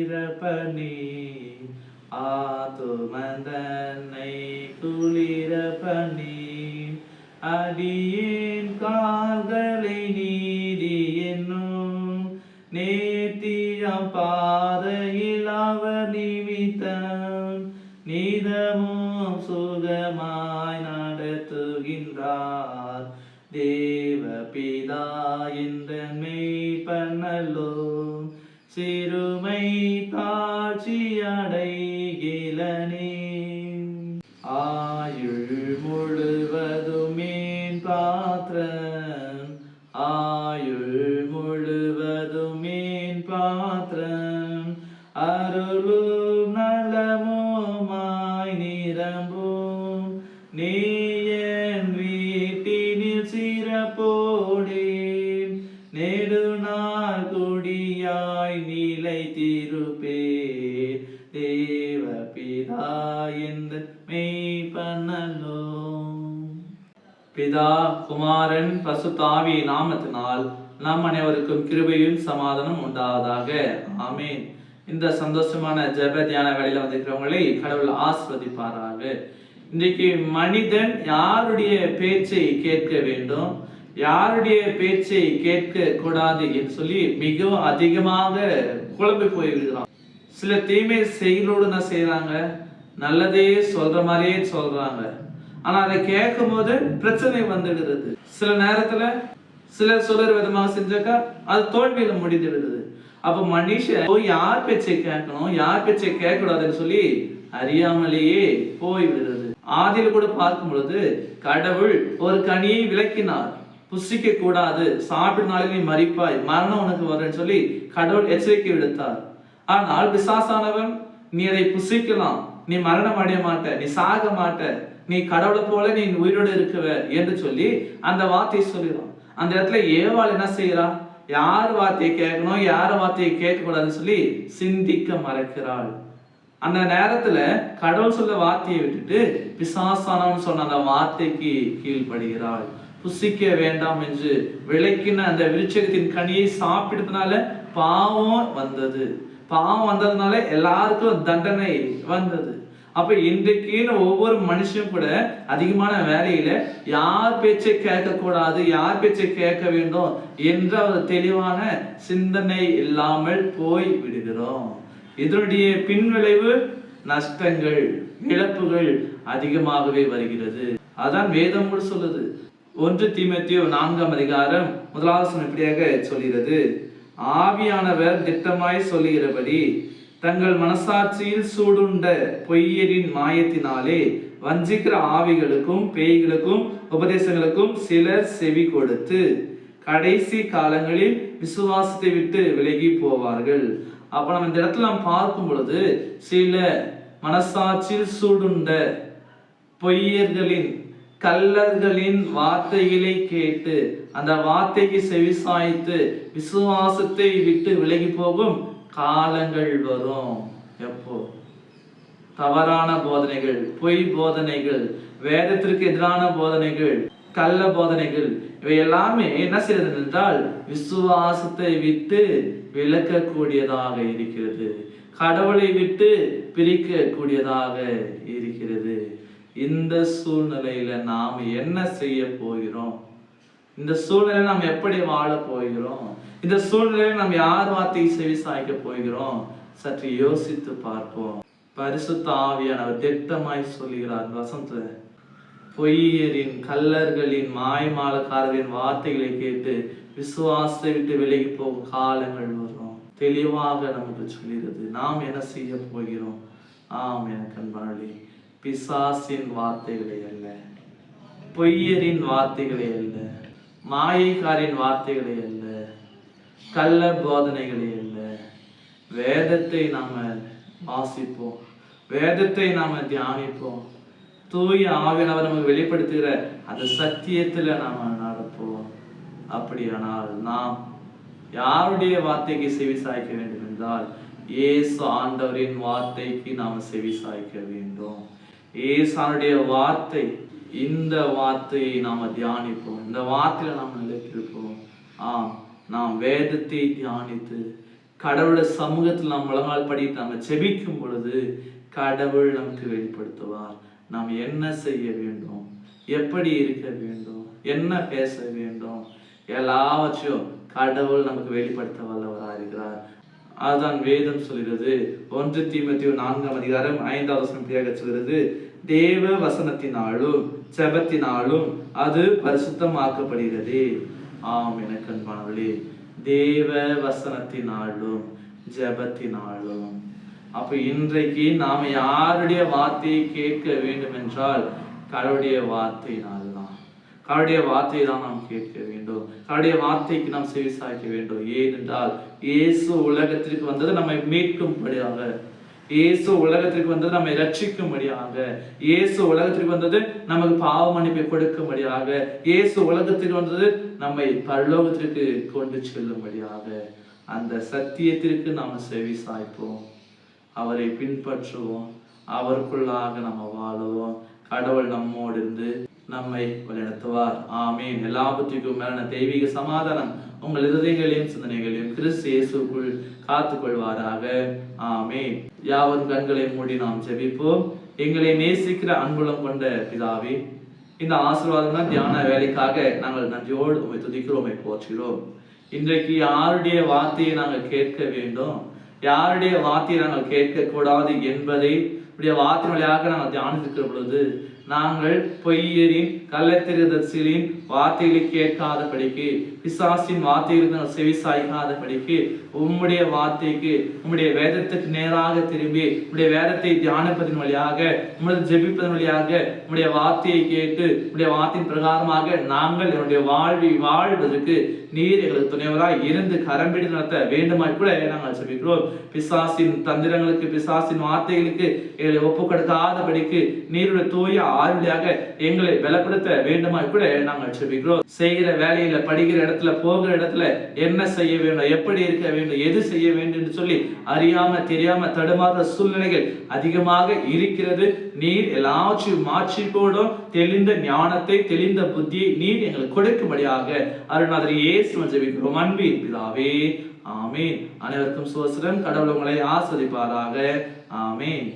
குளிர பண்ணி ஆத்துமந்தன்னை குளிர பண்ணி அடியேன் கால்களை நீதி என்னும் நேர்த்தியாம் பாதையில் அவர் நிமித்தம் நீதமும் சுகமாய் நடத்துகின்றார். தேவபிதா என்ற மெய்ப்பனல்லோ சிறுமை தாழ்ச்சி அடைகிலனே. ஆயுள் முழுவதுமேன் பாத்திரம் ஆயுள் முழுவதுமேன் பாத்திரம் அருளும் நலமுமாய் நிரம்பும் நீ என் வீட்டினில் சிறப்போடேன் நெடுநாள் குடியாய் நிலைத்திருப்பேன். தேவபிதா என்ற மெய்ப்பனல்லோ. பிதா குமாரன் பசுத்தாவி நாமத்தினால் நம் அனைவருக்கும் கிருபையும் சமாதானம் உண்டாவதாக. ஆமேன். இந்த சந்தோஷமான ஜெப தியான வேளையில வந்திருக்கிறவங்களை கடவுள் ஆஸ்வதிப்பாராக. இன்றைக்கு மனிதன் யாருடைய பேச்சை கேட்க வேண்டும், யாருடைய பேச்சை கேட்க கூடாது என்று சொல்லி மிகவும் அதிகமாக குழம்பி போய்விடுகிறான். சில தீமை செயலோடு என்ன செய்யறாங்க, நல்லதே சொல்ற மாதிரியே சொல்றாங்க. ஆனா அதை கேட்கும் போது பிரச்சனை வந்துடுறது. சில நேரத்துல சிலர் சொல்ற விதமாக செஞ்சாக்கா அது தோல்வியில முடிந்து விடுது. அப்ப மனுஷன் யார் பேச்சை கேட்கணும், யார் பேச்சை கேட்க கூடாதுன்னு சொல்லி அறியாமலேயே போய் விடுறது. ஆதியில கூட பார்க்கும் பொழுது கடவுள் ஒரு கனியை விளக்கினார், புசிக்க கூடாது, சாப்பிடுனாலே நீ மரிப்பாய், மரணம் உனக்கு வரும்னு சொல்லி கடவுள் எச்சரிக்கை விடுத்தார். ஆனால் பிசாசானவன் நீ அதை புசிக்கலாம், நீ மரணம் அடைய மாட்ட, நீ சாக மாட்ட, நீ கடவுளை போல நீ உயிரோடு இருக்கவ என்று சொல்லி அந்த வார்த்தையை சொல்லிடும். அந்த இடத்துல ஏவாள் என்ன செய்யறா, யார் வார்த்தையை கேட்கணும் யார வார்த்தையை கேட்க கூடாதுன்னு சொல்லி சிந்திக்க மறக்கிறாள். அந்த நேரத்துல கடவுள் சொல்ல வார்த்தையை விட்டுட்டு பிசாசானவன் சொன்ன அந்த வார்த்தைக்கு கீழ்படுகிறாள். புசிக்க வேண்டாம் என்று விளக்கின அந்த விருட்சகத்தின் கனியை சாப்பிட்டதுனால பாவம் வந்தது. பாவம் வந்ததுனால எல்லாருக்கும் தண்டனை வந்தது. அப்ப இன்றைக்குன்னு ஒவ்வொரு மனுஷனும் கூட அதிகமான வேலையில யார் பேச்சை கேட்க கூடாது, யார் பேச்சை கேட்க வேண்டும் என்ற ஒரு தெளிவான சிந்தனை இல்லாமல் போய் விடுகிறோம். இதனுடைய பின்விளைவு நஷ்டங்கள், இழப்புகள் அதிகமாகவே வருகிறது. அதான் வேதம் கூட சொல்லுது. 1 தீமோத்தேயு 4:1 இப்படியாக சொல்கிறது, ஆவியானவர் திட்டமாய் சொல்லுகிறபடி தங்கள் மனசாட்சியில் சூடுண்ட பொய்யரின் மாயத்தினாலே வஞ்சிக்கிற ஆவிகளுக்கும் பேய்களுக்கும் உபதேசங்களுக்கும் சிலர் செவி கொடுத்து கடைசி காலங்களில் விசுவாசத்தை விட்டு விலகி போவார்கள். அப்ப நம்ம இந்த இடத்துல நாம் பார்க்கும் பொழுது சில மனசாட்சியில் சூடுண்ட பொய்யர்களின் கள்ளர்களின் வார்த்தைகளை கேட்டு அந்த வார்த்தைக்கு செவிசாய்த்து விசுவாசத்தை விட்டு விலகி போகும் காலங்கள் வரும். எப்போ? தவறான போதனைகள், பொய் போதனைகள், வேதத்திற்கு எதிரான போதனைகள், கள்ள போதனைகள், இவை எல்லாமே என்ன செய்யறது என்றால் விசுவாசத்தை விட்டு விலக்கக்கூடியதாக இருக்கிறது, கடவுளை விட்டு பிரிக்க கூடியதாக இருக்கிறது. இந்த சூழ்நிலையில நாம் என்ன செய்ய போகிறோம்? இந்த சூழ்நிலையில நாம் எப்படி வாழ போகிறோம்? இந்த சூழ்நிலையில நாம் யார் வார்த்தையை செவி சாய்க்க போகிறோம்? சற்று யோசித்து பார்ப்போம். பரிசுத்த ஆவியானவர் திட்டமாய் சொல்லுகிறார் வசனத்துல, பொய்யரின் கள்ளர்களின் மாய்மாலக்காரரின் வார்த்தைகளை கேட்டு விசுவாசத்தை விட்டு விலகி போகும் காலங்கள் வரும். தெளிவாக நமக்கு சொல்கிறது. நாம் என்ன செய்ய போகிறோம்? ஆம் எனக்கு அன்பாளி, பிசாசின் வார்த்தைகளை அல்ல, பொய்யரின் வார்த்தைகளை அல்ல, மாயைக்காரின் வார்த்தைகளை அல்ல, கள்ள போதனைகளை அல்ல, வேதத்தை நாம வாசிப்போம், வேதத்தை நாம தியானிப்போம், தூய ஆவியானவர் நமக்கு வெளிப்படுத்துகிற அந்த சத்தியத்துல நாம நடப்போம். அப்படியானால் நாம் யாருடைய வார்த்தைக்கு செவி சாய்க்க வேண்டும் என்றால் இயேசு ஆண்டவரின் வார்த்தைக்கு நாம் செவி சாய்க்க வேண்டும். இயேசுடைய வார்த்தை, இந்த வார்த்தையை நாம தியானிப்போம், இந்த வார்த்தையில நாம் நிலைத்திருப்போம். நாம் வேதத்தை தியானித்து கடவுளுடைய சமூகத்தில் நாம் முழங்கால் படிட்டு நம்ம ஜெபிக்கும் பொழுது கடவுள் நமக்கு வெளிப்படுத்துவார். நாம் என்ன செய்ய வேண்டும், எப்படி இருக்க வேண்டும், என்ன பேச வேண்டும், எல்லாவற்றையும் கடவுள் நமக்கு வெளிப்படுத்த வல்லவராக இருக்கிறார். அதுதான் வேதம் சொல்கிறது. 1 தீமோத்தேயு 4:5 சொல்கிறது, தேவ வசனத்தினாலும் ஜெபத்தினாலும் அது பரிசுத்தமாக்கப்படுகிறது. ஆம் எனக்கு அன்பானவர்களே, தேவ வசனத்தினாலும் ஜெபத்தினாலும். அப்ப இன்றைக்கு நாம யாருடைய வார்த்தையை கேட்க வேண்டும் என்றால் கடவுளுடைய வார்த்தையினால் தான். கடவுளுடைய வார்த்தையை தான் நாம் கேட்க வேண்டும். கடவுளுடைய வார்த்தைக்கு நாம் செவிசாய்க்க வேண்டும். ஏனென்றால் இயேசு உலகத்திற்கு வந்தது நம்மை மீட்கும்படியாக, இயேசு உலகத்திற்கு வந்தது நம்மை ரட்சிக்கும்படியாக, இயேசு உலகத்திற்கு வந்தது நமக்கு பாவ மன்னிப்பை கொடுக்கும்படியாக, இயேசு உலகத்திற்கு வந்தது நம்மை பரலோகத்திற்கு கொண்டு செல்லும்படியாக. அந்த சத்தியத்திற்கு நாம் செவி சாய்ப்போம், அவரை பின்பற்றுவோம், அவருக்குள்ளாக நம்ம வாழுவோம். கடவுள் நம்மோடு இருந்து நம்மை வழிநடத்துவார். ஆமீன். எல்லாவற்றுக்கும் மேலான தெய்வீக சமாதானம் உங்கள் இருதயங்களையும் சிந்தனைகளையும் கிறிஸ்து இயேசுக்குள் காத்துக் கொள்வாராக. ஆமீன். யாவரும் கண்களை மூடி நாம் ஜெபிப்போம். எங்களை நேசிக்கிற அன்புள்ளம் கொண்ட பிதாவே, இந்த ஆசீர்வாதமான தியான வேலைக்காக நாங்கள் நன்றியோடு உம்மை துதிக்கிறோம், உம்மை போற்றுகிறோம். இன்றைக்கு யாருடைய வார்த்தையை நாங்கள் கேட்க வேண்டும், யாருடைய வார்த்தையை நாங்கள் கேட்க கூடாது என்பதை வார்த்தை வழியாக நாங்கள் தியானித்திருக்கிற பொழுது நாங்கள் பொய்யரின் கள்ளத்தரிசிகளின் வார்த்தைகளை கேட்காதபடிக்கு, பிசாசின் வார்த்தைகளுக்கு நாங்கள் செவி சாய்க்காதபடிக்கு உம்முடைய வார்த்தைக்கு, உம்முடைய வேதத்துக்கு நேராக திரும்பி உம்முடைய வேதத்தை தியானிப்பதன் வழியாக, உம்முடைய ஜெபிப்பதன் வழியாக, உம்முடைய வார்த்தையை கேட்டு உம்முடைய வார்த்தையின் பிரகாரமாக நாங்கள் என்னுடைய வாழ்வதற்கு நீர் எங்களுக்கு துணைவராய் இருந்து கரம்பிடி நடத்த வேண்டுமாய் கூட நாங்கள் ஜெபிக்கிறோம். பிசாசின் தந்திரங்களுக்கு, பிசாசின் வார்த்தைகளுக்கு எங்களை ஒப்பு கொடுக்காதபடிக்கு நீருடைய தூய ஆர்வலியாக எங்களை பலப்படுத்த வேண்டுமாய் கூட நாங்கள் ஜெபிக்கிறோம். செய்கிற வேலையில, படிக்கிற இடத்துல, போகிற இடத்துல என்ன செய்ய வேண்டும், எப்படி இருக்க வேண்டும், எது செய்ய வேண்டும் என்று சொல்லி அறியாம தெரியாம தடுமாறுற சூழ்நிலைகள் அதிகமாக இருக்கிறது. நீர் எல்லாவற்றையும் மாற்றிக்கோடும் தெளிந்த ஞானத்தை, தெளிந்த புத்தியை நீர் எங்களுக்கு கொடுக்கும்படியாக அருள்நாதர் இயேசு ஜெபிக்கிறோம் அன்பின் பிதாவே. ஆமீன். அனைவருக்கும் சுவஸ்திரம். கடவுள் உங்களை ஆசீர்வதிப்பாராக. ஆமீன்.